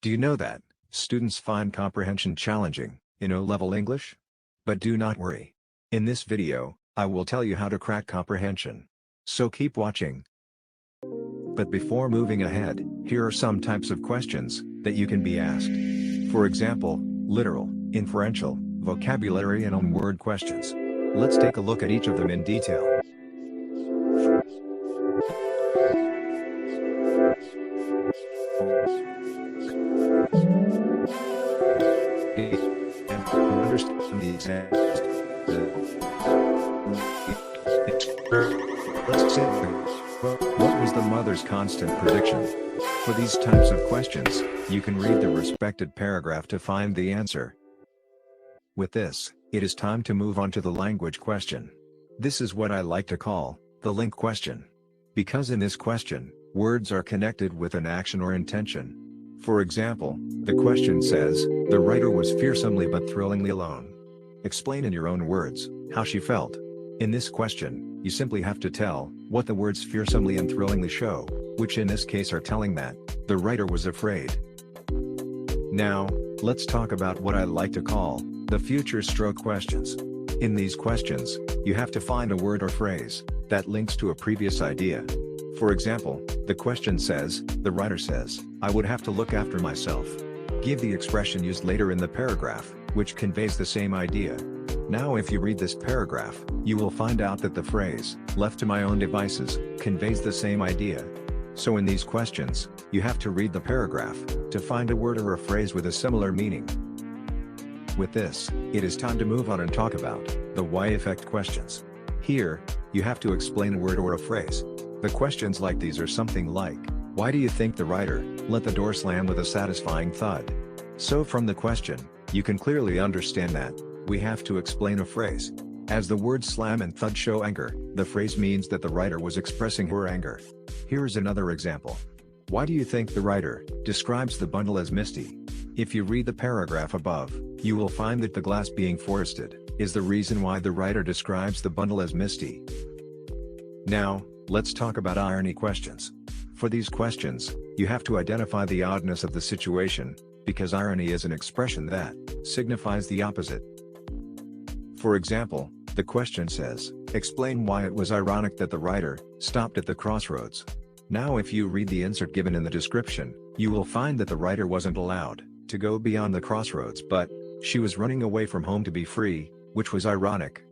Do you know that students find comprehension challenging in O-level English? But do not worry. In this video, I will tell you how to crack comprehension. So keep watching. But before moving ahead, here are some types of questions that you can be asked. For example, literal, inferential, vocabulary and on-word questions. Let's take a look at each of them in detail. Understand the examples. Let's say, what was the mother's constant prediction? For these types of questions, you can read the respected paragraph to find the answer. With this, it is time to move on to the language question. This is what I like to call the link question. Because in this question, words are connected with an action or intention. For example, the question says, the writer was fearsomely but thrillingly alone. Explain in your own words how she felt. In this question, you simply have to tell what the words fearsomely and thrillingly show, which in this case are telling that the writer was afraid. Now, let's talk about what I like to call the future stroke questions. In these questions, you have to find a word or phrase that links to a previous idea. For example, the question says, the writer says, I would have to look after myself. Give the expression used later in the paragraph, which conveys the same idea. Now if you read this paragraph, you will find out that the phrase, left to my own devices, conveys the same idea. So in these questions, you have to read the paragraph to find a word or a phrase with a similar meaning. With this, it is time to move on and talk about the why effect questions. Here, you have to explain a word or a phrase. The questions like these are something like, why do you think the writer let the door slam with a satisfying thud? So from the question, you can clearly understand that we have to explain a phrase. As the words slam and thud show anger, the phrase means that the writer was expressing her anger. Here's another example. Why do you think the writer describes the bundle as misty? If you read the paragraph above, you will find that the glass being forested is the reason why the writer describes the bundle as misty. Now, let's talk about irony questions. For these questions, you have to identify the oddness of the situation, because irony is an expression that signifies the opposite. For example, the question says, explain why it was ironic that the writer stopped at the crossroads. Now if you read the insert given in the description, you will find that the writer wasn't allowed to go beyond the crossroads, but she was running away from home to be free, which was ironic.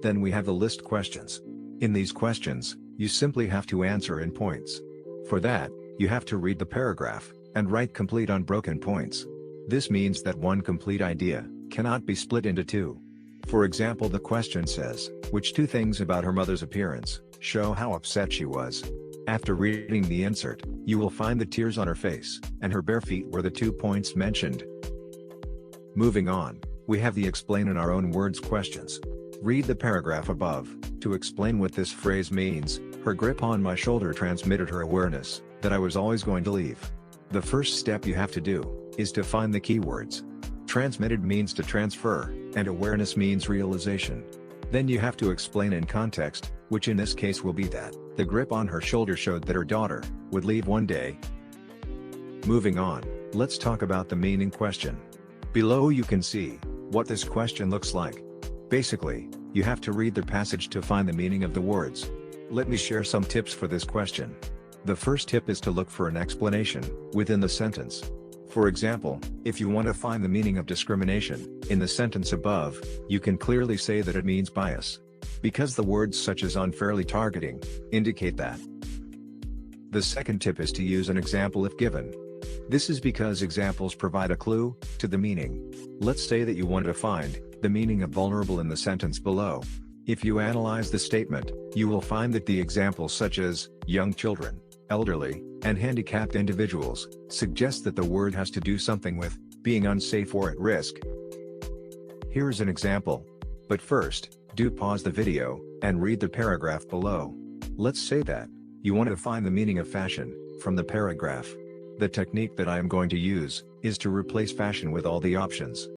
Then we have the list questions. In these questions, you simply have to answer in points. For that, you have to read the paragraph and write complete unbroken points. This means that one complete idea cannot be split into two. For example, the question says, which two things about her mother's appearance show how upset she was? After reading the insert, you will find the tears on her face and her bare feet were the 2 points mentioned. Moving on, we have the explain in our own words questions. Read the paragraph above to explain what this phrase means. Her grip on my shoulder transmitted her awareness that I was always going to leave. The first step you have to do is to find the keywords. Transmitted means to transfer, and awareness means realization. Then you have to explain in context, which in this case will be that the grip on her shoulder showed that her daughter would leave one day. Moving on, let's talk about the meaning question. Below you can see what this question looks like. Basically, you have to read the passage to find the meaning of the words. Let me share some tips for this question. The first tip is to look for an explanation within the sentence. For example, if you want to find the meaning of discrimination in the sentence above, you can clearly say that it means bias, because the words such as unfairly targeting indicate that. The second tip is to use an example if given. This is because examples provide a clue to the meaning. Let's say that you want to find the meaning of vulnerable in the sentence below. If you analyze the statement, you will find that the examples such as young children, elderly, and handicapped individuals suggest that the word has to do something with being unsafe or at risk. Here is an example. But first, do pause the video and read the paragraph below. Let's say that you want to find the meaning of fashion from the paragraph. The technique that I am going to use is to replace fashion with all the options.